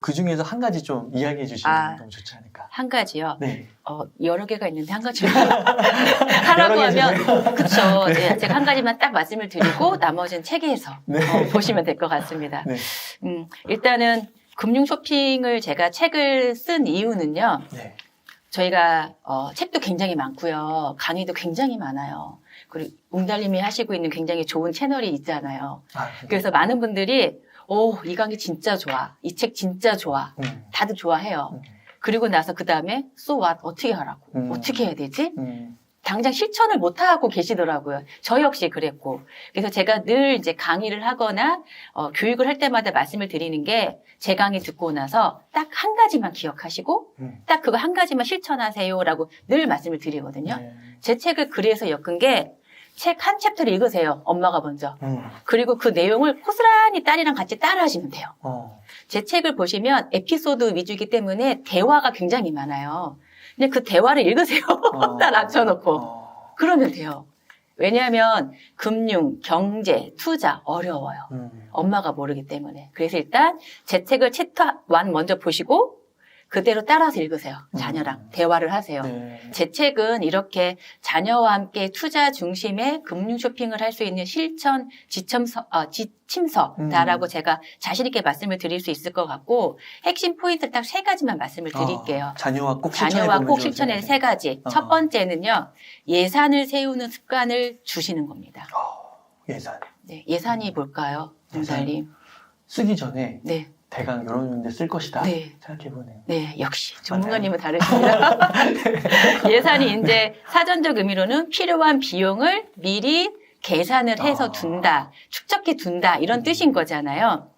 그 중에서 한 가지 좀 이야기해 주시면 너무 좋지 않을까. 한 가지요? 네. 여러 개가 있는데 한 가지를 하라고 하면, 그쵸. 네. 네, 제가 한 가지만 딱 말씀을 드리고, 나머지는 책에서 네. 보시면 될 것 같습니다. 네. 일단은 금융 쇼핑을 제가 책을 쓴 이유는요. 네. 저희가 책도 굉장히 많고요. 강의도 굉장히 많아요. 그리고 웅달님이 하시고 있는 굉장히 좋은 채널이 있잖아요. 그래서 많은 분들이 이 강의 진짜 좋아. 이 책 진짜 좋아. 다들 좋아해요. 그리고 나서 그 다음에 so what? 어떻게 하라고? 어떻게 해야 되지? 당장 실천을 못 하고 계시더라고요. 저 역시 그랬고. 그래서 제가 늘 이제 강의를 하거나 교육을 할 때마다 말씀을 드리는 게 제 강의 듣고 나서 딱 한 가지만 기억하시고 딱 그거 한 가지만 실천하세요라고 늘 말씀을 드리거든요. 네. 제 책을 그래서 엮은 게 책 한 챕터를 읽으세요. 엄마가 먼저. 그리고 그 내용을 고스란히 딸이랑 같이 따라 하시면 돼요. 제 책을 보시면 에피소드 위주이기 때문에 대화가 굉장히 많아요. 근데 그 대화를 읽으세요. 딱 앉혀놓고. 그러면 돼요. 왜냐하면 금융, 경제, 투자 어려워요. 엄마가 모르기 때문에. 그래서 일단 제 책을 챕터 1 먼저 보시고 그대로 따라서 읽으세요. 자녀랑 대화를 하세요. 네. 제 책은 이렇게 자녀와 함께 투자 중심의 금융 쇼핑을 할 수 있는 실천 지침서다라고 제가 자신 있게 말씀을 드릴 수 있을 것 같고 핵심 포인트 딱 3가지만 말씀을 드릴게요. 자녀와 꼭 실천해야 3가지. 첫 번째는요. 예산을 세우는 습관을 주시는 겁니다. 예산. 네, 예산이 뭘까요? 웅달님. 쓰기 전에 네. 대강 이런 데 쓸 것이다. 네. 생각해보네요. 네, 역시 전문가님은 다르십니다. 예산이 이제 사전적 의미로는 필요한 비용을 미리 계산을 해서 둔다, 축적해 둔다 이런 뜻인 거잖아요.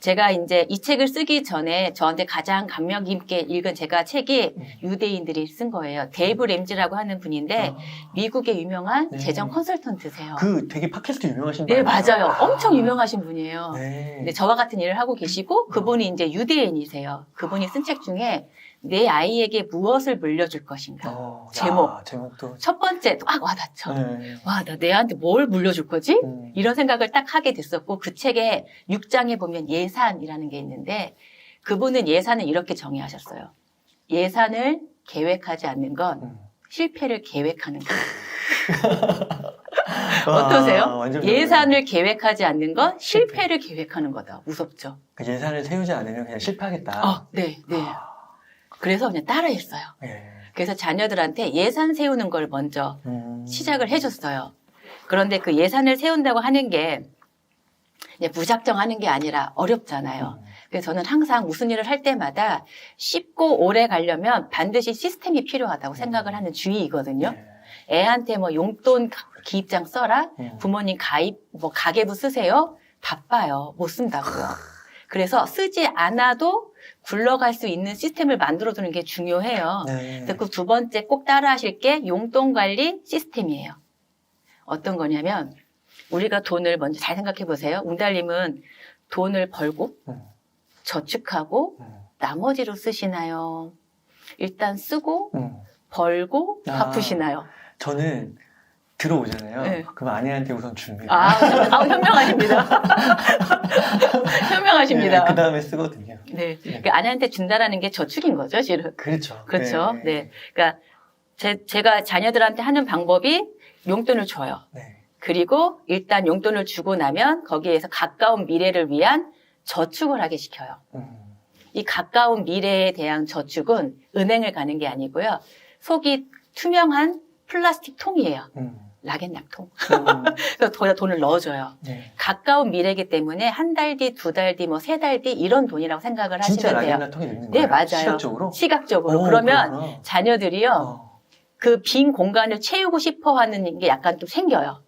제가 이제 이 책을 쓰기 전에 저한테 가장 감명 깊게 읽은 제가 책이 유대인들이 쓴 거예요. 데이브 램지라고 하는 분인데 미국의 유명한 네. 재정 컨설턴트세요. 그 되게 팟캐스트 유명하신 네, 분 맞아요. 엄청 유명하신 분이에요. 네. 근데 저와 같은 일을 하고 계시고 그분이 이제 유대인이세요. 그분이 쓴 책 중에 내 아이에게 무엇을 물려줄 것인가. 제목도. 첫 번째 딱 와닿죠. 네. 와, 나 내 아이한테 뭘 물려줄 거지? 이런 생각을 딱 하게 됐었고 그 책의 6장에 보면 예산이라는 게 있는데 그분은 예산을 이렇게 정의하셨어요. 예산을 계획하지 않는 건 실패를 계획하는 거다. 어떠세요? 예산을 계획하지 않는 건 실패를 계획하는 거다. 무섭죠? 그 예산을 세우지 않으면 그냥 실패하겠다. 네. 그래서 그냥 따라했어요. 네. 그래서 자녀들한테 예산 세우는 걸 먼저 시작을 해줬어요. 그런데 그 예산을 세운다고 하는 게 그냥 무작정 하는 게 아니라 어렵잖아요. 그래서 저는 항상 무슨 일을 할 때마다 쉽고 오래 가려면 반드시 시스템이 필요하다고 생각을 하는 주의이거든요. 네. 애한테 뭐 용돈 기입장 써라, 부모님 가입, 뭐 가계부 쓰세요. 바빠요. 못 쓴다고요. 그래서 쓰지 않아도 굴러갈 수 있는 시스템을 만들어두는 게 중요해요. 네. 그래서 그 2번째 꼭 따라 하실 게 용돈 관리 시스템이에요. 어떤 거냐면 우리가 돈을 먼저 잘 생각해 보세요. 웅달님은 돈을 벌고 저축하고 나머지로 쓰시나요? 일단 쓰고 벌고 갚으시나요? 저는 들어오잖아요. 네. 그럼 아내한테 우선 줍니다. 현명하십니다. 현명하십니다. 네, 그 다음에 쓰거든요. 네. 그러니까 아내한테 준다라는 게 저축인 거죠, 실은. 그렇죠. 그렇죠. 네. 그러니까 제가 자녀들한테 하는 방법이 용돈을 줘요. 네. 그리고 일단 용돈을 주고 나면 거기에서 가까운 미래를 위한 저축을 하게 시켜요. 이 가까운 미래에 대한 저축은 은행을 가는 게 아니고요. 속이 투명한 플라스틱 통이에요. 락앤락통. 그래서 돈을 넣어줘요. 네. 가까운 미래이기 때문에 한 달 뒤, 2달 뒤, 뭐 3달 뒤 이런 돈이라고 생각을 하시면 돼요. 진짜 락앤락통이 넣는 거예요? 네, 맞아요. 시각적으로? 시각적으로. 그러면 그렇구나. 자녀들이요. 그 빈 공간을 채우고 싶어 하는 게 약간 또 생겨요.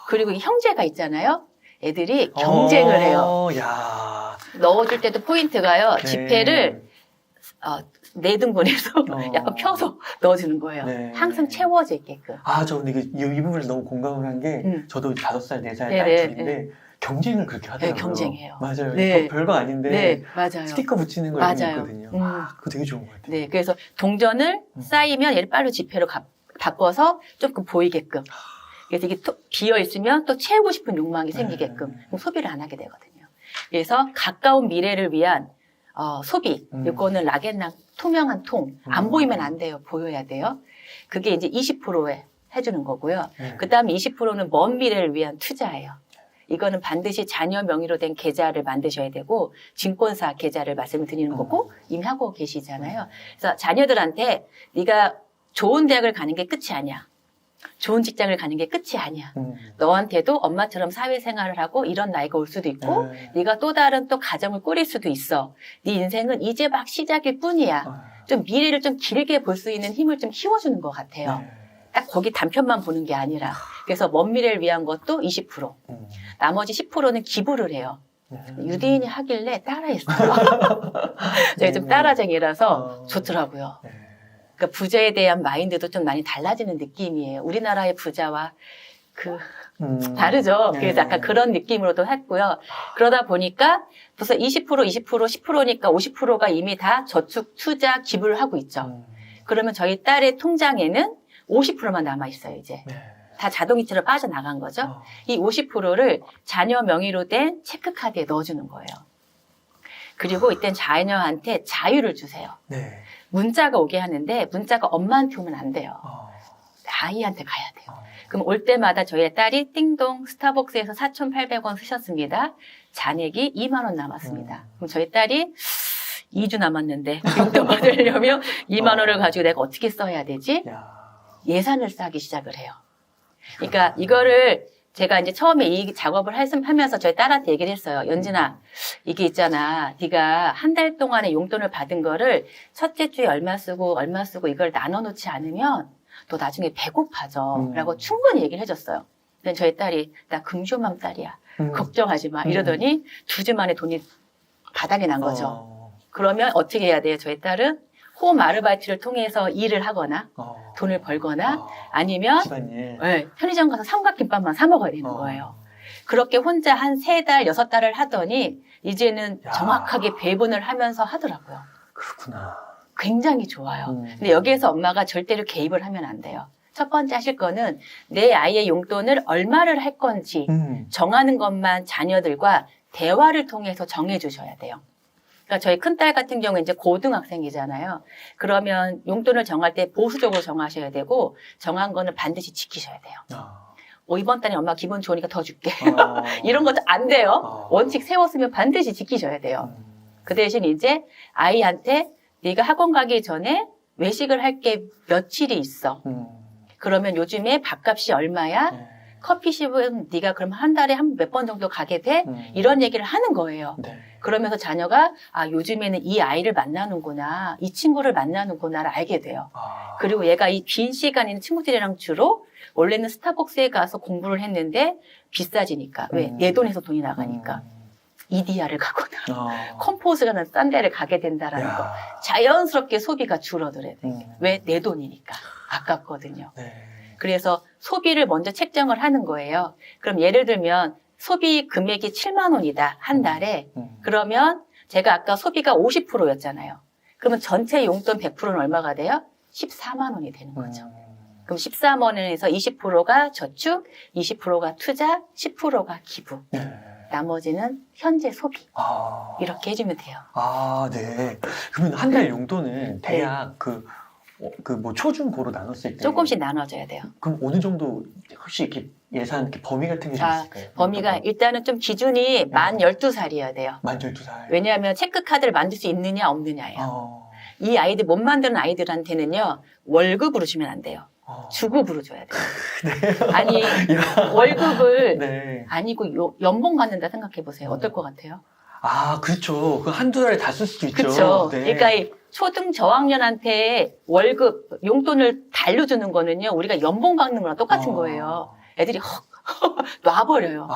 그리고 형제가 있잖아요. 애들이 경쟁을 해요. 야. 넣어줄 때도 포인트가요. 네. 지폐를 4등분해서 약간 펴서 넣어주는 거예요. 네. 항상 채워져 있게끔. 저 근데 이 부분을 너무 공감을 한 게 저도 5살, 4살 딸 네네. 둘인데 경쟁을 그렇게 하더라고요. 네, 경쟁해요. 맞아요. 네. 별거 아닌데 네, 맞아요. 스티커 붙이는 거 맞아요. 있거든요. 그거 되게 좋은 것 같아요. 네, 그래서 동전을 쌓이면 얘를 빨리 지폐로 바꿔서 조금 보이게끔. 그래서 이게 비어 있으면 또 채우고 싶은 욕망이 생기게끔 소비를 안 하게 되거든요. 그래서 가까운 미래를 위한 소비. 이거는 락앤락 투명한 통. 안 보이면 안 돼요. 보여야 돼요. 그게 이제 20%에 해주는 거고요. 그 다음에 20%는 먼 미래를 위한 투자예요. 이거는 반드시 자녀 명의로 된 계좌를 만드셔야 되고 증권사 계좌를 말씀을 드리는 거고 이미 하고 계시잖아요. 그래서 자녀들한테 네가 좋은 대학을 가는 게 끝이 아니야. 좋은 직장을 가는 게 끝이 아니야. 너한테도 엄마처럼 사회생활을 하고 이런 나이가 올 수도 있고 네가 또 다른 또 가정을 꾸릴 수도 있어. 네 인생은 이제 막 시작일 뿐이야. 좀 미래를 좀 길게 볼 수 있는 힘을 좀 키워주는 것 같아요. 딱 거기 단편만 보는 게 아니라. 그래서 먼 미래를 위한 것도 20%. 나머지 10%는 기부를 해요. 유대인이 하길래 따라했어요. 제가 좀 따라쟁이라서 좋더라고요. 그러니까 부자에 대한 마인드도 좀 많이 달라지는 느낌이에요. 우리나라의 부자와 다르죠. 그래서 약간 그런 느낌으로도 했고요. 그러다 보니까 벌써 20%, 10%니까 50%가 이미 다 저축, 투자, 기부를 하고 있죠. 그러면 저희 딸의 통장에는 50%만 남아있어요, 이제. 다 자동이체로 빠져나간 거죠. 이 50%를 자녀 명의로 된 체크카드에 넣어주는 거예요. 그리고 이땐 자녀한테 자유를 주세요. 문자가 오게 하는데 문자가 엄마한테 오면 안 돼요. 아이한테 가야 돼요. 그럼 올 때마다 저희 딸이 띵동 스타벅스에서 4,800원 쓰셨습니다. 잔액이 2만 원 남았습니다. 그럼 저희 딸이 2주 남았는데 용돈 받으려면 2만 원을 가지고 내가 어떻게 써야 되지? 예산을 짜기 시작을 해요. 그러니까 이거를 제가 이제 처음에 이 작업을 하면서 저희 딸한테 얘기를 했어요. 연진아, 이게 있잖아. 네가 한 달 동안에 용돈을 받은 거를 첫째 주에 얼마 쓰고 이걸 나눠놓지 않으면 너 나중에 배고파져. 라고 충분히 얘기를 해줬어요. 근데 저희 딸이 나 금쇼맘 딸이야. 걱정하지 마. 이러더니 2주 만에 돈이 바닥이 난 거죠. 그러면 어떻게 해야 돼요? 저희 딸은 홈 아르바이트를 통해서 일을 하거나 돈을 벌거나 아니면 편의점 가서 삼각김밥만 사 먹어야 되는 거예요. 그렇게 혼자 한 3달, 6달을 하더니 이제는 정확하게 배분을 하면서 하더라고요. 그렇구나. 굉장히 좋아요. 근데 여기에서 엄마가 절대로 개입을 하면 안 돼요. 첫 번째 하실 거는 내 아이의 용돈을 얼마를 할 건지 정하는 것만 자녀들과 대화를 통해서 정해주셔야 돼요. 그러니까 저희 큰딸 같은 경우에 이제 고등학생이잖아요. 그러면 용돈을 정할 때 보수적으로 정하셔야 되고 정한 거는 반드시 지키셔야 돼요. 이번 달에 엄마 기분 좋으니까 더 줄게. 이런 것도 안 돼요. 원칙 세웠으면 반드시 지키셔야 돼요. 그 대신 이제 아이한테 네가 학원 가기 전에 외식을 할 게 며칠이 있어. 그러면 요즘에 밥값이 얼마야? 커피숍은 네가 그럼 한 달에 몇 번 정도 가게 돼? 이런 얘기를 하는 거예요. 그러면서 자녀가 요즘에는 이 아이를 만나는구나, 이 친구를 만나는구나를 알게 돼요. 그리고 얘가 이 빈 시간에는 친구들이랑 주로 원래는 스타벅스에 가서 공부를 했는데 비싸지니까 왜? 내 돈에서 돈이 나가니까 이디야를 가거나 컴포즈라는 싼 데를 가게 된다라는 거. 자연스럽게 소비가 줄어들어야 돼요. 왜? 내 돈이니까 아깝거든요. 그래서 소비를 먼저 책정을 하는 거예요. 그럼 예를 들면 소비 금액이 7만 원이다, 한 달에. 그러면 제가 아까 소비가 50%였잖아요. 그러면 전체 용돈 100%는 얼마가 돼요? 14만 원이 되는 거죠. 그럼 14만 원에서 20%가 저축, 20%가 투자, 10%가 기부. 나머지는 현재 소비. 이렇게 해주면 돼요. 네. 그러면 한 달 용돈은 대략 뭐 초중고로 나눴을 때 조금씩 나눠줘야 돼요. 그럼 어느 정도 혹시 이렇게 예산 이렇게 범위 같은 게 좀 있을까요? 범위가 일단은 좀 기준이 만 12살이어야 돼요. 만 12살. 왜냐하면 체크카드를 만들 수 있느냐 없느냐예요. 이 아이들 못 만드는 아이들한테는요 월급으로 주면 안 돼요. 주급으로 줘야 돼요. 아니 월급을 아니고 연봉 받는다 생각해 보세요. 어떨 것 같아요? 그렇죠. 그 한두 달에 다 쓸 수도 있죠. 그렇죠. 그러니까 이 초등 저학년한테 월급, 용돈을 달려주는 거는요, 우리가 연봉 받는 거랑 똑같은 거예요. 애들이 놔버려요.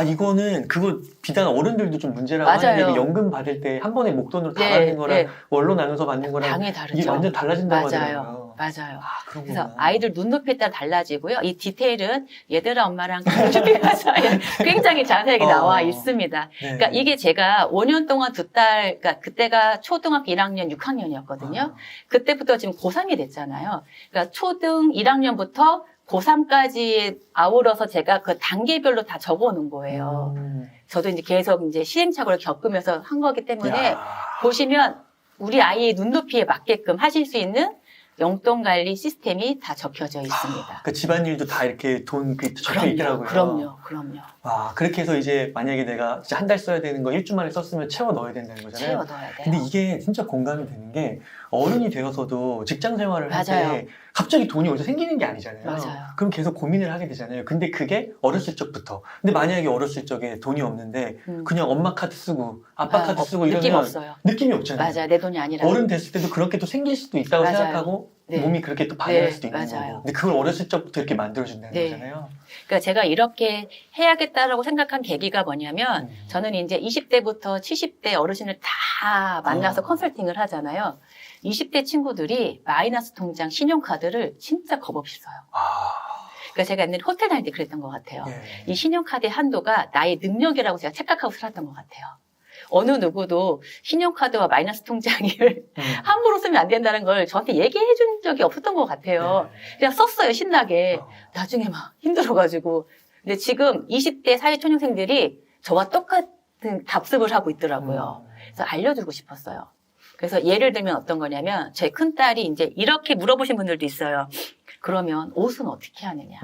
이거는 그거 비단 어른들도 좀 문제라고 하는데 연금 받을 때 한 번에 목돈으로 다 받는 거랑 월로 나눠서 받는 거랑 당연히 다르죠. 이게 완전 달라진다고 하더라고요. 맞아요. 그래서 아이들 눈높이에 따라 달라지고요. 이 디테일은 얘들아 엄마랑 준비해서 굉장히 자세하게 나와 있습니다. 그러니까 이게 제가 5년 동안 그러니까 그때가 초등학교 1학년, 6학년이었거든요. 그때부터 지금 고3이 됐잖아요. 그러니까 초등 1학년부터 고3까지 아우러서 제가 그 단계별로 다 적어놓은 거예요. 저도 이제 계속 이제 시행착오를 겪으면서 한 거기 때문에 야. 보시면 우리 아이의 눈높이에 맞게끔 하실 수 있는 용돈 관리 시스템이 다 적혀져 있습니다. 그 집안일도 다 이렇게 돈 적혀 있더라고요. 그럼요. 와, 그렇게 해서 이제 만약에 내가 진짜 한 달 써야 되는 거 1주 만에 썼으면 채워 넣어야 된다는 거잖아요. 채워 넣어야 돼요. 근데 이게 진짜 공감이 되는 게 어른이 되어서도 직장 생활을 할 맞아요. 때 갑자기 돈이 어디서 생기는 게 아니잖아요. 맞아요. 그럼 계속 고민을 하게 되잖아요. 근데 그게 어렸을 적부터. 근데 만약에 어렸을 적에 돈이 없는데 그냥 엄마 카드 쓰고 아빠 카드 쓰고 이러면 느낌 없어요. 느낌이 없잖아요. 맞아요. 내 돈이 아니라. 어른 됐을 때도 그렇게 또 생길 수도 있다고 맞아요. 생각하고 네. 몸이 그렇게 또 반응할 네, 수도 있는 맞아요. 거고. 근데 그걸 어렸을 적부터 이렇게 만들어준다는 네. 거잖아요. 그러니까 제가 이렇게 해야겠다라고 생각한 계기가 뭐냐면 저는 이제 20대부터 70대 어르신을 다 만나서 컨설팅을 하잖아요. 20대 친구들이 마이너스 통장 신용카드를 진짜 겁없이 써요. 그러니까 제가 옛날에 호텔 다닐 때 그랬던 것 같아요. 예. 이 신용카드의 한도가 나의 능력이라고 제가 착각하고 살았던 것 같아요. 어느 누구도 신용카드와 마이너스 통장을 함부로 쓰면 안 된다는 걸 저한테 얘기해 준 적이 없었던 것 같아요. 그냥 썼어요, 신나게. 나중에 막 힘들어가지고. 근데 지금 20대 사회초년생들이 저와 똑같은 답습을 하고 있더라고요. 그래서 알려주고 싶었어요. 그래서 예를 들면 어떤 거냐면 제 큰딸이 이제 이렇게 물어보신 분들도 있어요. 그러면 옷은 어떻게 하느냐.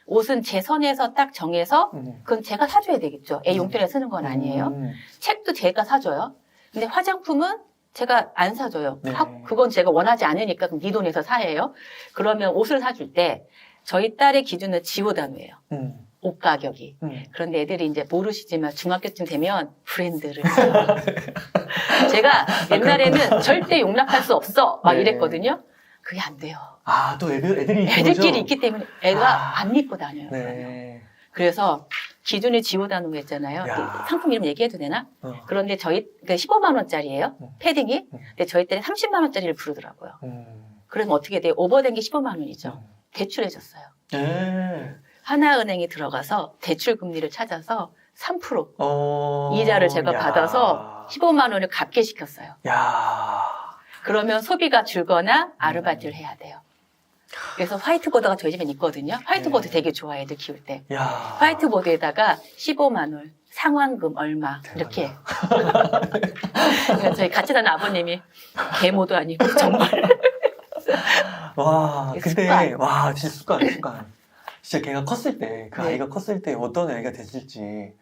옷은 제 선에서 딱 정해서 그건 제가 사줘야 되겠죠. 애 용돈에 쓰는 건 아니에요. 책도 제가 사줘요. 근데 화장품은 제가 안 사줘요. 네. 그건 제가 원하지 않으니까 그럼 네 돈에서 사예요. 그러면 옷을 사줄 때 저희 딸의 기준은 지호 단위예요. 옷 가격이. 그런데 애들이 이제 모르시지만 중학교쯤 되면 브랜드를 사요. 제가 옛날에는 절대 용납할 수 없어 막 네. 이랬거든요. 그게 안 돼요. 아, 또 애들이 애들끼리 있기 때문에 애가 안 입고 다녀요. 네. 그래서 기준을 지우다는 거 했잖아요. 야. 상품 이름 얘기해도 되나? 그런데 저희 15만 원짜리예요. 패딩이. 근데 저희 때는 30만 원짜리를 부르더라고요. 그러면 어떻게 돼요? 오버된 게 15만 원이죠. 대출해줬어요. 네. 하나은행에 들어가서 대출 금리를 찾아서 3% 이자를 제가 야. 받아서 15만 원을 갚게 시켰어요. 야. 그러면 소비가 줄거나 아르바이트를 해야 돼요. 그래서 화이트보드가 저희 집엔 있거든요. 화이트보드 네. 되게 좋아해, 애들 키울 때. 야. 화이트보드에다가 15만 원, 상환금 얼마 이렇게. 그러니까 저희 같이 다니는 아버님이 계모도 아니고 정말. 와, 근데 습관. 와, 진짜 습관. 진짜 걔가 컸을 때, 그 네. 아이가 컸을 때 어떤 애가 됐을지.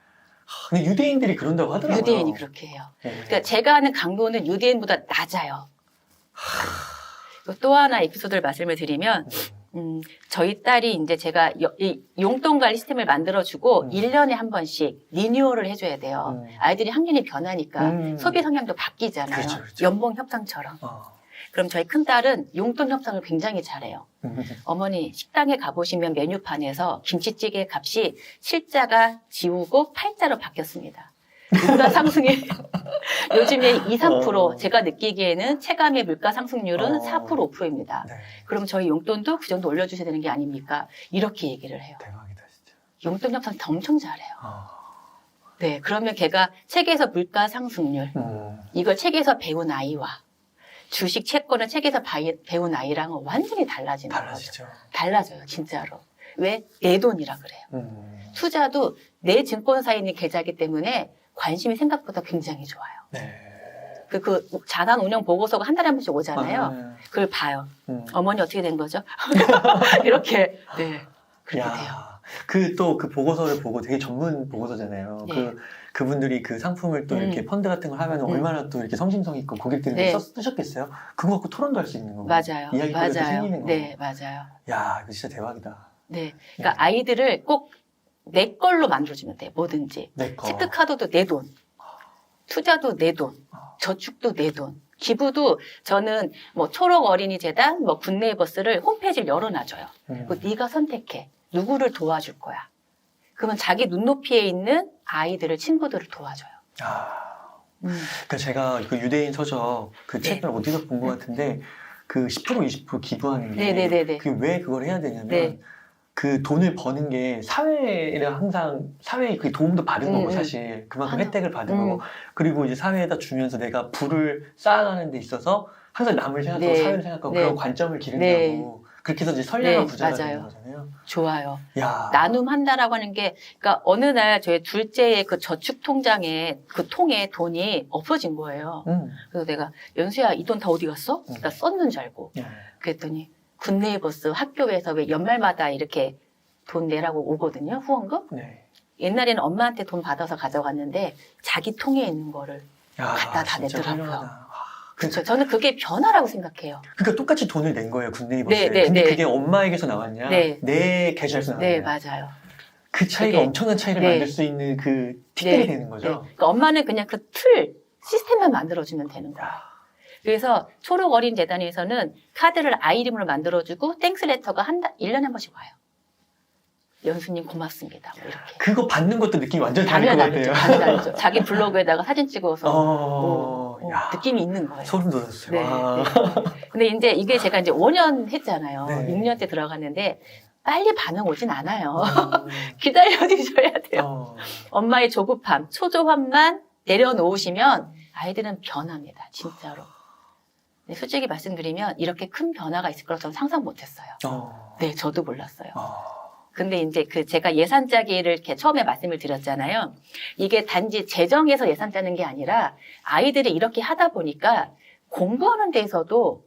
근데 유대인들이 그런다고 하더라고요. 유대인이 그렇게 해요. 네. 그러니까 제가 하는 강도는 유대인보다 낮아요. 또 하나 에피소드를 말씀을 드리면, 저희 딸이 이제 제가 이 용돈 관리 시스템을 만들어주고 1년에 한 번씩 리뉴얼을 해줘야 돼요. 아이들이 학년이 변하니까 소비 성향도 바뀌잖아요. 그렇죠. 연봉 협상처럼. 그럼 저희 큰딸은 용돈 협상을 굉장히 잘해요. 어머니 식당에 가보시면 메뉴판에서 김치찌개 값이 7자가 지우고 8자로 바뀌었습니다. 물가 상승이 요즘에 2, 3% 제가 느끼기에는 체감의 물가 상승률은 4%, 5%입니다. 네. 그럼 저희 용돈도 그 정도 올려주셔야 되는 게 아닙니까? 이렇게 얘기를 해요. 대박이다, 진짜. 용돈 협상 엄청 잘해요. 네, 그러면 걔가 책에서 물가 상승률 이걸 책에서 배운 아이와 주식 채권을 책에서 배운 아이랑은 완전히 달라지는 달라지죠. 거죠. 달라져요, 진짜로. 왜? 내 돈이라 그래요. 투자도 내 증권사에 있는 계좌이기 때문에 관심이 생각보다 굉장히 좋아요. 네. 그 자산 운영 보고서가 한 달에 한 번씩 오잖아요. 그걸 봐요. 어머니 어떻게 된 거죠? 이렇게, 네. 그렇게 돼요. 또 그 보고서를 보고 되게 전문 보고서잖아요. 네. 그분들이 그 상품을 또 이렇게 펀드 같은 걸 하면 얼마나 또 이렇게 성심성 있고 고객들이 네. 쓰셨겠어요? 그거 갖고 토론도 할 수 있는 거고. 맞아요. 이야기거리도 맞아요. 생기는 거고. 네, 맞아요. 야, 이거 진짜 대박이다. 네. 그러니까 아이들을 꼭 내 걸로 만들어주면 돼, 뭐든지. 내 거. 체크카드도 내 돈, 투자도 내 돈, 저축도 내 돈, 기부도 저는 뭐 초록 어린이 재단, 뭐 굿네이 버스를 홈페이지를 열어놔줘요. 그리고 네가 선택해. 누구를 도와줄 거야. 그러면 자기 눈높이에 있는 아이들을, 친구들을 도와줘요. 그러니까 제가 그 유대인 서적 그 네. 책을 어디서 본 것 같은데 그 10% 20% 기부하는 게 네네네네. 그게 왜 그걸 해야 되냐면 네. 그 돈을 버는 게 사회를 항상 사회에 그 도움도 받은 거고 사실 그만큼 혜택을 받은 거고 그리고 이제 사회에다 주면서 내가 부를 쌓아가는 데 있어서 항상 남을 생각하고 네. 사회를 생각하고 네. 그런 관점을 기른다고 네. 그렇게 해서 이제 선량한 네, 부자가 맞아요. 되는 거잖아요. 좋아요. 야. 나눔한다라고 하는 게, 그러니까 어느 날 저희 둘째의 그 저축 통장에 그 통에 돈이 없어진 거예요. 그래서 내가 연수야 이 돈 다 어디 갔어? 나 썼는 줄 알고. 네. 그랬더니 굿네이버스 학교에서 왜 연말마다 이렇게 돈 내라고 오거든요. 후원금. 네. 옛날에는 엄마한테 돈 받아서 가져갔는데 자기 통에 있는 거를 야, 갖다 다 진짜 내더라고요. 훌륭하다. 그렇죠. 저는 그게 변화라고 생각해요. 그러니까 똑같이 돈을 낸 거예요, 굿네이버스에. 네, 네, 근데 네. 그게 엄마에게서 나왔냐, 네. 내 계좌에서 나왔냐. 네, 맞아요. 그 차이가 그게- 엄청난 차이를 네. 만들 수 있는 그 팁들이 네. 되는 거죠. 네. 그러니까 엄마는 그냥 그 틀, 시스템만 만들어주면 되는 거야. 그래서 초록 어린 재단에서는 카드를 아이 이름으로 만들어주고 땡스레터가 1년에 한 번씩 와요. 연수님 고맙습니다. 뭐 이렇게. 그거 받는 것도 느낌이 완전 다를 것 당연히 같아요. 다르죠. 당연히 다르죠. 자기 블로그에다가 사진 찍어서 야, 느낌이 있는 거예요. 소름 돋았어요. 네, 와. 네. 근데 이제 이게 제가 이제 5년 했잖아요. 네. 6년 때 들어갔는데 빨리 반응 오진 않아요. 음. 기다려주셔야 돼요. 어. 엄마의 조급함, 초조함만 내려놓으시면 아이들은 변합니다. 진짜로. 근데 솔직히 말씀드리면 이렇게 큰 변화가 있을 거라고 저는 상상 못했어요. 네, 저도 몰랐어요. 근데 이제 제가 예산 짜기를 이렇게 처음에 말씀을 드렸잖아요. 이게 단지 재정에서 예산 짜는 게 아니라 아이들이 이렇게 하다 보니까 공부하는 데에서도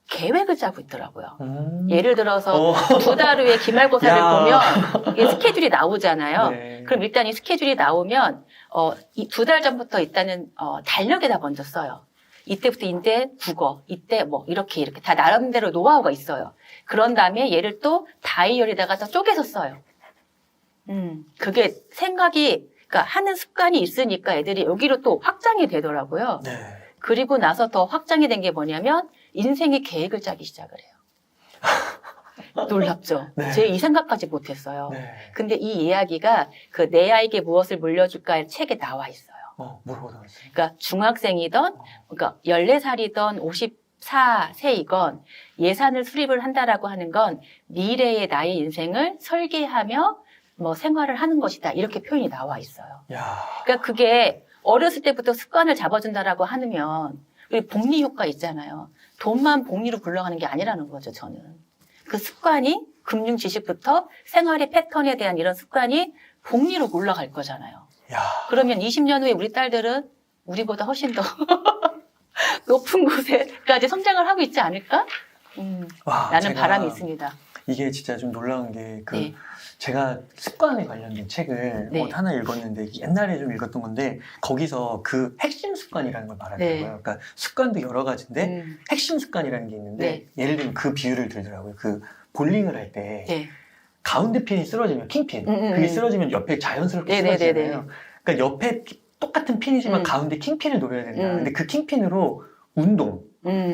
계획을 짜고 있더라고요. 예를 들어서 2달 후에 기말고사를 야. 보면 이게 스케줄이 나오잖아요. 네. 그럼 일단 이 스케줄이 나오면 이 2달 전부터 일단은 달력에다 먼저 써요. 이때부터 이제 국어, 이때 뭐 이렇게 다 나름대로 노하우가 있어요. 그런 다음에 얘를 또 다이어리에다가 또 쪼개서 써요. 그게 생각이, 그러니까 하는 습관이 있으니까 애들이 여기로 또 확장이 되더라고요. 네. 그리고 나서 더 확장이 된 게 뭐냐면 인생의 계획을 짜기 시작을 해요. 놀랍죠? 네. 제 이 생각까지 못했어요. 네. 근데 이 이야기가 그 내 아이에게 무엇을 물려줄까의 책에 나와 있어요. 뭐라고 나왔어요? 그러니까 중학생이던, 그러니까 14살이던 54세이건 예산을 수립을 한다라고 하는 건 미래의 나의 인생을 설계하며 뭐 생활을 하는 것이다. 이렇게 표현이 나와 있어요. 야. 그러니까 그게 어렸을 때부터 습관을 잡아준다라고 하면 우리 복리 효과 있잖아요. 돈만 복리로 굴러가는 게 아니라는 거죠, 저는. 그 습관이 금융 지식부터 생활의 패턴에 대한 이런 습관이 복리로 올라갈 거잖아요. 야. 그러면 20년 후에 우리 딸들은 우리보다 훨씬 더 높은 곳에까지 성장을 하고 있지 않을까? 와, 라는 제가 바람이 있습니다. 이게 진짜 좀 놀라운 게 네. 제가 습관에 관련된 책을 네. 하나 읽었는데 옛날에 좀 읽었던 건데 거기서 그 핵심 습관이라는 걸 말하더라고요. 네. 그러니까 습관도 여러 가지인데 핵심 습관이라는 게 있는데 예를 들면 그 비유를 들더라고요. 그 볼링을 할 때 네. 가운데 핀이 쓰러지면 킹핀 그게 쓰러지면 옆에 자연스럽게 네, 쓰러지잖아요. 그러니까 옆에 똑같은 핀이지만 가운데 킹핀을 노려야 된다. 근데 그 킹핀으로 운동,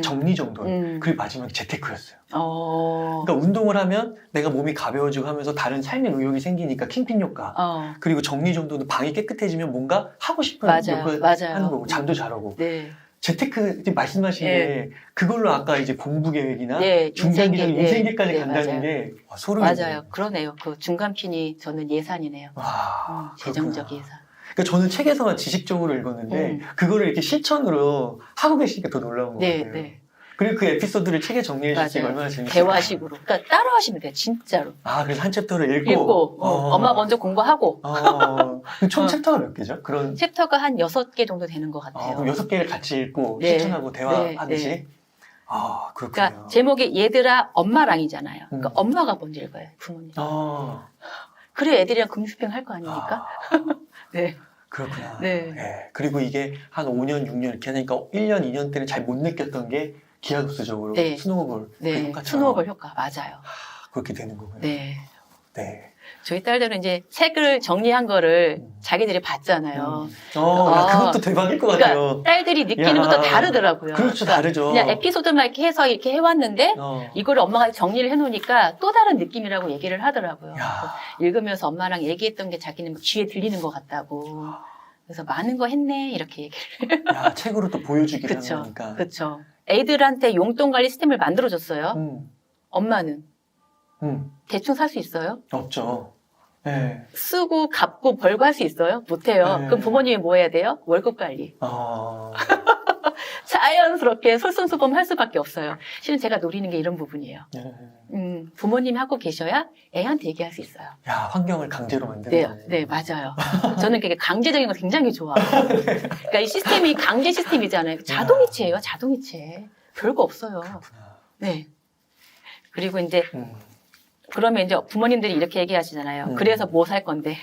정리정돈 그리고 마지막에 재테크였어요. 그러니까 운동을 하면 내가 몸이 가벼워지고 하면서 다른 삶의 의욕이 생기니까 킹핀 효과. 그리고 정리정돈도 방이 깨끗해지면 뭔가 하고 싶은 욕을 하는 거고 잠도 잘 오고. 네. 재테크 말씀하신 게 그걸로 아까 이제 공부 계획이나 네, 중장기적 인생계까지 네, 간다는 맞아요. 게 소름이 맞아요. 그러네요. 그 중간 핀이 저는 예산이네요. 와, 재정적 그렇구나. 예산. 그러니까 저는 책에서만 지식적으로 읽었는데 그거를 이렇게 실천으로 하고 계시니까 더 놀라운 것 네, 같아요. 네. 그리고 그 에피소드를 책에 정리해 주시니까 얼마나 재밌어요. 대화식으로. 그러니까 따라 하시면 돼요. 진짜로. 그래서 한 챕터를 읽고 엄마 먼저 공부하고. 총 챕터가 몇 개죠? 그런 챕터가 한 6개 정도 되는 것 같아요. 그럼 6개를 같이 읽고 네. 실천하고 대화하듯이? 네. 그렇군요. 그러니까 제목이 얘들아 엄마랑이잖아요. 그러니까 엄마가 먼저 읽어요. 부모님. 그래 애들이랑 금수평 할 거 아닙니까? 네. 그렇구나. 네. 네. 그리고 이게 한 5년, 6년 이렇게 하니까 1년, 2년 때는 잘 못 느꼈던 게 기하급수적으로 네. 스노우볼 네. 효과처럼 스노우볼 효과 맞아요. 그렇게 되는 거군요. 네. 네. 저희 딸들은 이제 책을 정리한 거를 자기들이 봤잖아요. 그것도 대박일 것 같아요. 그러니까 딸들이 느끼는 것도 다르더라고요. 그렇죠, 그러니까 다르죠. 그냥 에피소드만 이렇게 해서 이렇게 해왔는데 이걸 엄마가 정리를 해놓으니까 또 다른 느낌이라고 얘기를 하더라고요. 읽으면서 엄마랑 얘기했던 게 자기는 막 귀에 들리는 것 같다고. 그래서 많은 거 했네 이렇게 얘기를. 책으로 또 보여주기를 그쵸, 하는 거니까. 그렇죠. 애들한테 용돈 관리 시스템을 만들어줬어요. 엄마는 대충 살 수 있어요? 없죠. 네. 쓰고 갚고 벌고 할 수 있어요? 못해요. 네. 그럼 부모님이 뭐 해야 돼요? 월급 관리. 자연스럽게 솔선수범할 수밖에 없어요. 실은 제가 노리는 게 이런 부분이에요. 부모님이 하고 계셔야 애한테 얘기할 수 있어요. 야, 환경을 강제로 만드는 네, 거네. 네, 맞아요. 저는 그게 강제적인 거 굉장히 좋아해요. 그러니까 이 시스템이 강제 시스템이잖아요. 자동이체예요, 자동이체. 별거 없어요. 그렇구나. 네. 그리고 이제 그러면 이제 부모님들이 이렇게 얘기하시잖아요. 그래서 뭐 살 건데?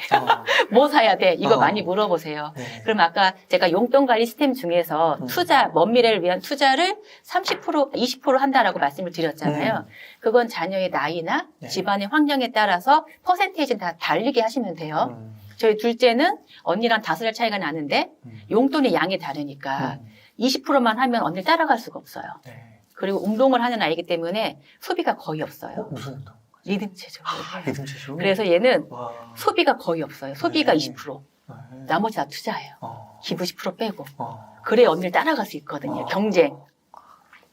뭐 사야 돼? 이거 많이 물어보세요. 네. 그럼 아까 제가 용돈 관리 시스템 중에서 투자, 먼 미래를 위한 투자를 30%, 20% 한다라고 말씀을 드렸잖아요. 그건 자녀의 나이나 네. 집안의 환경에 따라서 퍼센테이지는 다 다르게 하시면 돼요. 저희 둘째는 언니랑 5살 차이가 나는데 용돈의 양이 다르니까 20%만 하면 언니를 따라갈 수가 없어요. 네. 그리고 운동을 하는 아이기 때문에 소비가 거의 없어요. 무슨 운동? 리듬체죠. 리듬체죠? 그래서 얘는 와. 소비가 거의 없어요. 소비가 네. 20%. 네. 나머지 다 투자예요. 어. 기부 10% 빼고. 어. 그래 언니를 따라갈 수 있거든요. 경쟁.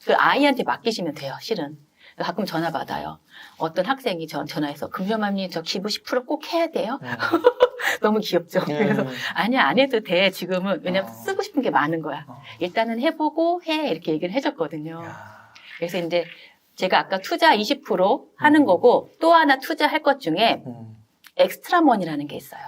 그 아이한테 맡기시면 돼요. 실은. 가끔 전화 받아요. 어떤 학생이 전화해서 금표맘님 저 기부 10% 꼭 해야 돼요? 너무 귀엽죠. 그래서 아니야 안 해도 돼 지금은. 왜냐면 쓰고 싶은 게 많은 거야. 일단은 해보고 해 이렇게 얘기를 해줬거든요. 그래서 이제 제가 아까 투자 20% 하는 거고 또 하나 투자할 것 중에 엑스트라 머니라는 게 있어요.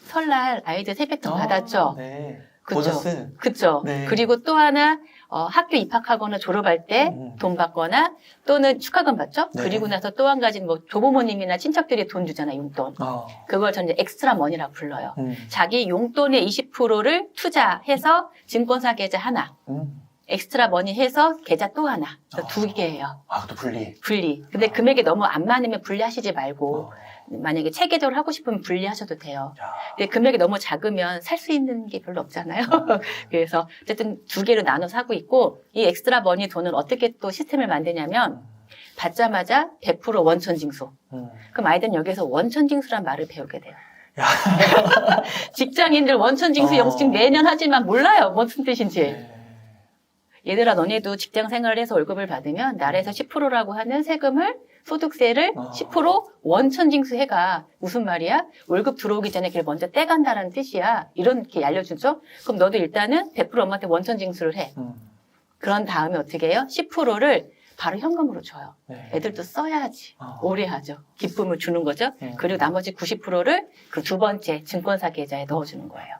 설날 아이들 세뱃돈 받았죠? 네. 그쵸? 보너스. 그쵸. 네. 그리고 또 하나 학교 입학하거나 졸업할 때 돈 받거나 또는 축하금 받죠? 네. 그리고 나서 또 한 가지는 뭐 조부모님이나 친척들이 돈 주잖아요, 용돈. 그걸 저는 이제 엑스트라 머니라고 불러요. 자기 용돈의 20%를 투자해서 증권사 계좌 하나, 엑스트라 머니 해서 계좌 또 하나. 두 개예요. 아, 또 분리. 분리. 근데 금액이 너무 안 많으면 분리하시지 말고 만약에 체계적으로 하고 싶으면 분리하셔도 돼요. 근데 금액이 너무 작으면 살 수 있는 게 별로 없잖아요. 그래서 어쨌든 두 개로 나눠서 하고 있고 이 엑스트라 머니 돈은 어떻게 또 시스템을 만드냐면 받자마자 100% 원천징수. 그럼 아이들은 여기서 원천징수란 말을 배우게 돼요. 직장인들 원천징수 영수증 매년 하지만 몰라요. 무슨 뜻인지. 얘들아 너네도 직장 생활을 해서 월급을 받으면 나라에서 10%라고 하는 세금을 소득세를 10% 원천징수해가. 무슨 말이야? 월급 들어오기 전에 그걸 먼저 떼간다라는 뜻이야. 이렇게 알려주죠. 그럼 너도 일단은 100% 엄마한테 원천징수를 해. 그런 다음에 어떻게 해요? 10%를 바로 현금으로 줘요. 네. 애들도 써야지. 오래 하죠. 기쁨을 주는 거죠. 그리고 나머지 90%를 그 두 번째 증권사 계좌에 넣어주는 거예요.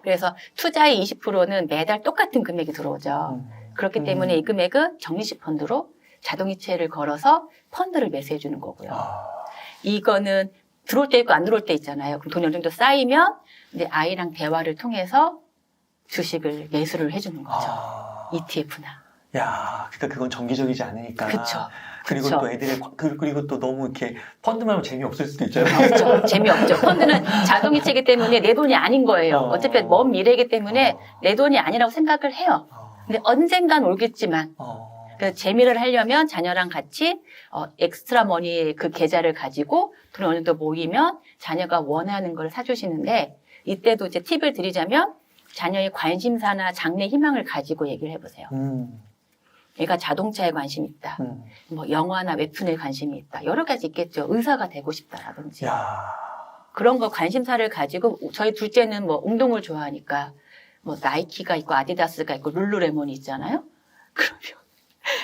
그래서 투자의 20%는 매달 똑같은 금액이 들어오죠. 그렇기 때문에 이 금액은 적립식 펀드로 자동이체를 걸어서 펀드를 매수해 주는 거고요. 이거는 들어올 때 있고 안 들어올 때 있잖아요. 그럼 돈이 어느 정도 쌓이면 이제 아이랑 대화를 통해서 주식을 매수를 해주는 거죠. ETF나. 야, 그러니까 그건 정기적이지 않으니까. 그쵸. 그리고 그쵸. 또 애들의 그리고 또 너무 이렇게 펀드 말고 재미없을 수도 있잖아요. 그렇죠. 재미없죠. 펀드는 자동이체이기 때문에 내 돈이 아닌 거예요. 어차피 먼 미래이기 때문에 내 돈이 아니라고 생각을 해요. 근데 언젠간 오겠지만 그래서 재미를 하려면 자녀랑 같이 엑스트라 머니 그 계좌를 가지고 돈이 어느 정도 모이면 자녀가 원하는 걸 사주시는데 이때도 이제 팁을 드리자면 자녀의 관심사나 장래 희망을 가지고 얘기를 해보세요. 얘가 자동차에 관심이 있다. 뭐 영화나 웹툰에 관심이 있다. 여러 가지 있겠죠. 의사가 되고 싶다라든지. 그런 거 관심사를 가지고 저희 둘째는 뭐 운동을 좋아하니까 뭐 나이키가 있고 아디다스가 있고 룰루레몬이 있잖아요. 그러면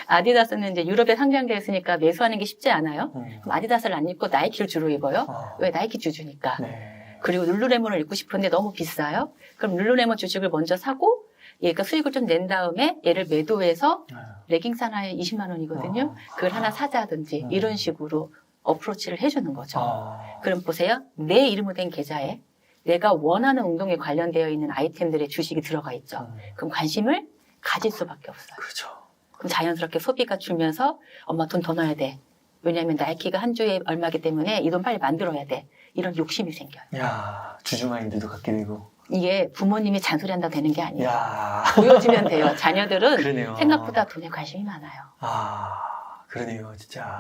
아디다스는 이제 유럽에 상장되어 있으니까 매수하는 게 쉽지 않아요. 그럼 아디다스를 안 입고 나이키를 주로 입어요. 왜? 나이키 주주니까. 네. 그리고 룰루레몬을 입고 싶은데 너무 비싸요. 그럼 룰루레몬 주식을 먼저 사고 얘가 수익을 좀 낸 다음에 얘를 매도해서 레깅스 하나에 20만 원이거든요. 그걸 하나 사자든지 이런 식으로 어프로치를 해주는 거죠. 그럼 보세요. 내 이름으로 된 계좌에 내가 원하는 운동에 관련되어 있는 아이템들의 주식이 들어가 있죠. 그럼 관심을 가질 수밖에 없어요. 그렇죠. 그럼 자연스럽게 소비가 줄면서 엄마 돈 더 넣어야 돼. 왜냐하면 나이키가 한 주에 얼마기 때문에 이 돈 빨리 만들어야 돼. 이런 욕심이 생겨요. 야, 주주 마인드도 갖게 되고. 이게 부모님이 잔소리한다고 되는 게 아니에요. 야. 보여주면 돼요. 자녀들은 그러네요. 생각보다 돈에 관심이 많아요. 그러네요, 진짜.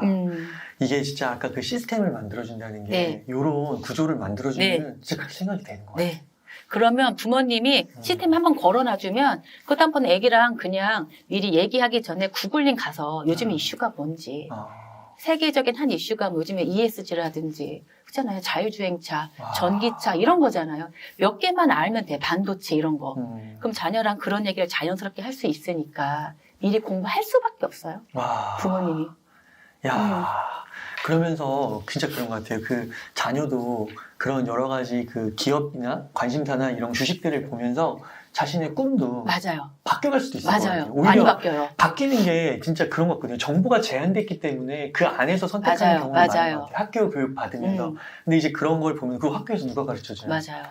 이게 진짜 아까 그 시스템을 만들어준다는 게, 네. 요런 구조를 만들어주면 네. 진짜 그렇게 생각이 되는 거예요. 네. 그러면 부모님이 시스템 한번 걸어놔주면 그것 한번 애기랑 그냥 미리 얘기하기 전에 구글링 가서 요즘 이슈가 뭔지 세계적인 한 이슈가 뭐 요즘에 ESG라든지 그렇잖아요. 자율주행차, 전기차 이런 거잖아요. 몇 개만 알면 돼. 반도체 이런 거. 그럼 자녀랑 그런 얘기를 자연스럽게 할 수 있으니까 미리 공부할 수밖에 없어요. 부모님이. 그러면서 진짜 그런 것 같아요. 그 자녀도 그런 여러 가지 그 기업이나 관심사나 이런 주식들을 보면서 자신의 꿈도 맞아요. 바뀌어갈 수도 있을 것 같아요. 오히려 많이 바뀌어요. 바뀌는 게 진짜 그런 것 같거든요. 정보가 제한됐기 때문에 그 안에서 선택하는 경우가 많은 것 같아요. 학교 교육 받으면서. 근데 이제 그런 걸 보면 그 학교에서 누가 가르쳐줘요? 맞아요.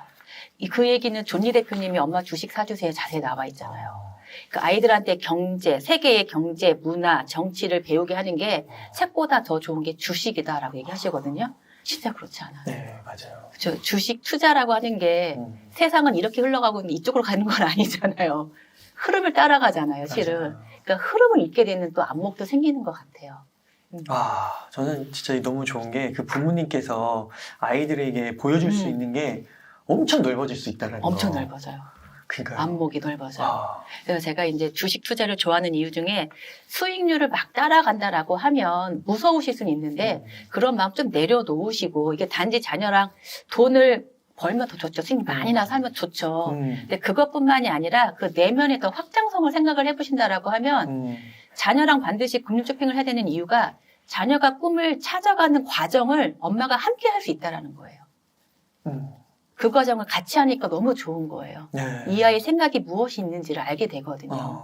그 얘기는 존니 대표님이 엄마 주식 사주세요 자세히 나와 있잖아요. 그 아이들한테 경제, 세계의 경제, 문화, 정치를 배우게 하는 게 책보다 더 좋은 게 주식이다라고 얘기하시거든요. 진짜 그렇지 않아요. 네, 맞아요. 그렇죠. 주식 투자라고 하는 게 세상은 이렇게 흘러가고 있는데 이쪽으로 가는 건 아니잖아요. 흐름을 따라가잖아요, 실은. 맞아요. 그러니까 흐름을 읽게 되는 또 안목도 생기는 것 같아요. 저는 진짜 너무 좋은 게 그 부모님께서 아이들에게 보여줄 수 있는 게 엄청 넓어질 수 있다는 거. 엄청 넓어져요. 그러니까요. 안목이 넓어져요. 그래서 제가 이제 주식 투자를 좋아하는 이유 중에 수익률을 막 따라간다라고 하면 무서우실 수는 있는데 그런 마음 좀 내려놓으시고 이게 단지 자녀랑 돈을 벌면 더 좋죠. 수익 많이 나서 하면 좋죠. 근데 그것뿐만이 아니라 그 내면의 더 확장성을 생각을 해보신다라고 하면 자녀랑 반드시 금융 쇼핑을 해야 되는 이유가 자녀가 꿈을 찾아가는 과정을 엄마가 함께 할 수 있다는 거예요. 그 과정을 같이 하니까 너무 좋은 거예요. 네. 이 아이의 생각이 무엇이 있는지를 알게 되거든요.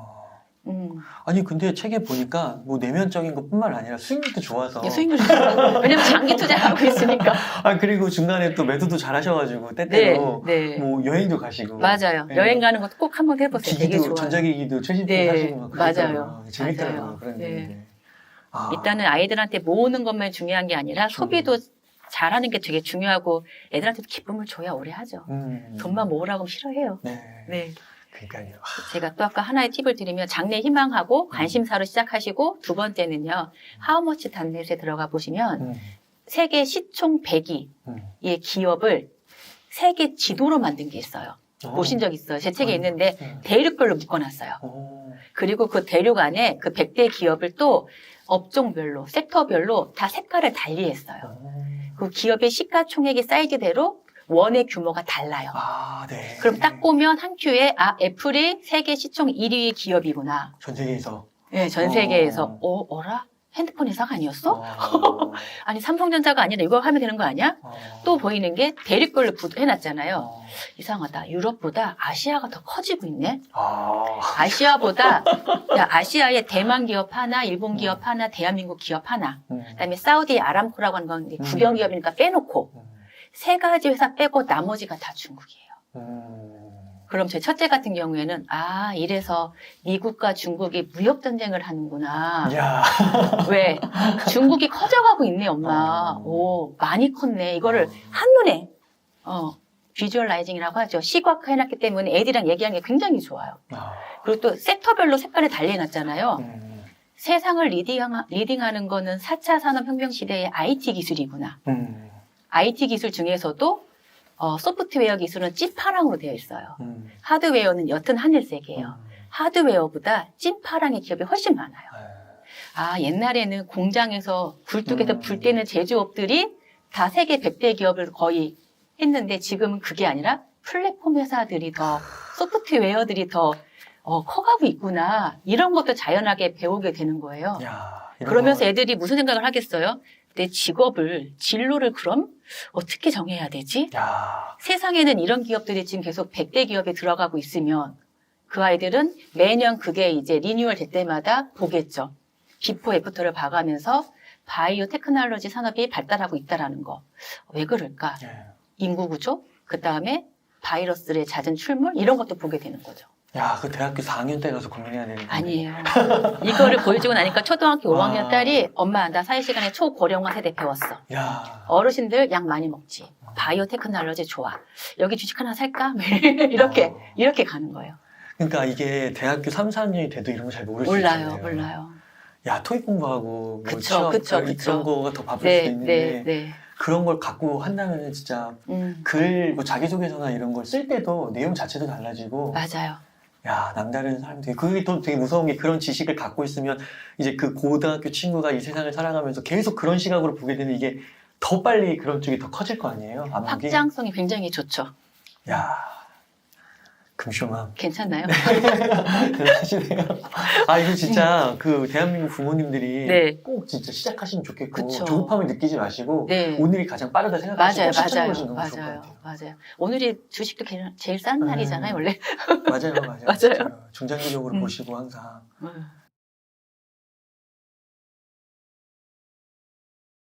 아니 근데 책에 보니까 뭐 내면적인 것뿐만 아니라 수익률도 좋아서. 수익률이 좋아요. 왜냐면 장기 투자하고 있으니까. 그리고 중간에 또 매도도 잘하셔가지고 때때로 뭐 여행도 가시고. 맞아요. 네. 여행 가는 것도 꼭 한번 해보세요. 되게 좋아요. 전자기기도 최신품 사시고 막 맞아요. 재밌더라고요. 그런 게. 일단은 아이들한테 모으는 것만 중요한 게 아니라 소비도 잘하는 게 되게 중요하고 애들한테도 기쁨을 줘야 오래 하죠. 돈만 모으라고 하면 싫어해요. 네. 그러니까요. 제가 또 아까 하나의 팁을 드리면 장래 희망하고 관심사로 시작하시고 두 번째는요. 하우머치 단넷에 들어가 보시면 세계 시총 100위의 기업을 세계 지도로 만든 게 있어요. 보신 적 있어요. 제 책에 있는데 대륙별로 묶어놨어요. 그리고 그 대륙 안에 그 100대 기업을 또 업종별로, 섹터별로 다 색깔을 달리 했어요. 그 기업의 시가총액의 사이즈대로 원의 규모가 달라요. 네. 그럼 딱 보면 한 큐에 애플이 세계 시총 1위의 기업이구나. 전 세계에서? 네, 전 세계에서. 어라? 핸드폰 회사가 아니었어? 아니 삼성전자가 아니라 이거 하면 되는 거 아니야? 또 보이는 게 대륙별로 해놨잖아요. 이상하다. 유럽보다 아시아가 더 커지고 있네. 아시아보다 아시아에 대만 기업 하나, 일본 기업 하나, 대한민국 기업 하나, 그다음에 사우디 아람코라고 하는 건 국영 기업이니까 빼놓고 세 가지 회사 빼고 나머지가 다 중국이에요. 그럼 제 첫째 같은 경우에는 이래서 미국과 중국이 무역 전쟁을 하는구나. 왜? 중국이 커져가고 있네, 엄마. 오, 많이 컸네. 이거를 한눈에 비주얼라이징이라고 하죠. 시각화해놨기 때문에 애들이랑 얘기하는 게 굉장히 좋아요. 그리고 또 섹터별로 색깔을 달리해놨잖아요. 세상을 리딩하는 거는 4차 산업혁명 시대의 IT 기술이구나. IT 기술 중에서도 소프트웨어 기술은 찐파랑으로 되어 있어요. 하드웨어는 옅은 하늘색이에요. 하드웨어보다 찐파랑의 기업이 훨씬 많아요. 옛날에는 공장에서 굴뚝에서 불 때는 제조업들이 다 세계 100대 기업을 거의 했는데 지금은 그게 아니라 플랫폼 회사들이 더 소프트웨어들이 더 커가고 있구나. 이런 것도 자연하게 배우게 되는 거예요. 그러면서 애들이 무슨 생각을 하겠어요? 내 직업을, 진로를 그럼 어떻게 정해야 되지? 세상에는 이런 기업들이 지금 계속 100대 기업에 들어가고 있으면 그 아이들은 매년 그게 이제 리뉴얼 될 때마다 보겠죠. 비포 애프터를 봐가면서 바이오 테크놀로지 산업이 발달하고 있다는 거. 왜 그럴까? 인구 구조, 그 다음에 바이러스의 잦은 출몰 이런 것도 보게 되는 거죠. 그 대학교 4학년 때 가서 고민해야 되는 거 아니에요. 이거를 보여주고 나니까 초등학교 5학년 딸이 엄마 나 사회시간에 초고령화 세대 배웠어. 어르신들 약 많이 먹지. 바이오 테크놀로지 좋아. 여기 주식 하나 살까? 이렇게 가는 거예요. 그러니까 이게 대학교 3, 4학년이 돼도 이런 거 잘 모를 수 있잖아요. 몰라요. 토익 공부하고 뭐 그쵸. 그런 거가 더 바쁠 수도 있는데 그런 걸 갖고 한다면 진짜 글, 뭐 자기소개서나 이런 걸 쓸 때도 내용 자체도 달라지고 맞아요. 야, 남다른 사람들이, 그게 또 되게 무서운 게 그런 지식을 갖고 있으면 이제 그 고등학교 친구가 이 세상을 살아가면서 계속 그런 시각으로 보게 되면 이게 더 빨리 그런 쪽이 더 커질 거 아니에요? 안목이? 확장성이 굉장히 좋죠. 야, 금쇼맘. 괜찮나요? 대단하시네요. 아, 이거 진짜 그 대한민국 부모님들이 네. 꼭 진짜 시작하시면 좋겠고 그쵸. 조급함을 느끼지 마시고 네. 오늘이 가장 빠르다 생각하시고 꼭 실천해보시는 너무 좋을 것 맞아요. 같아요. 맞아요. 오늘이 주식도 제일 싼 날이잖아요, 원래. 맞아요. 맞아요. 진짜로. 중장기적으로 보시고 항상.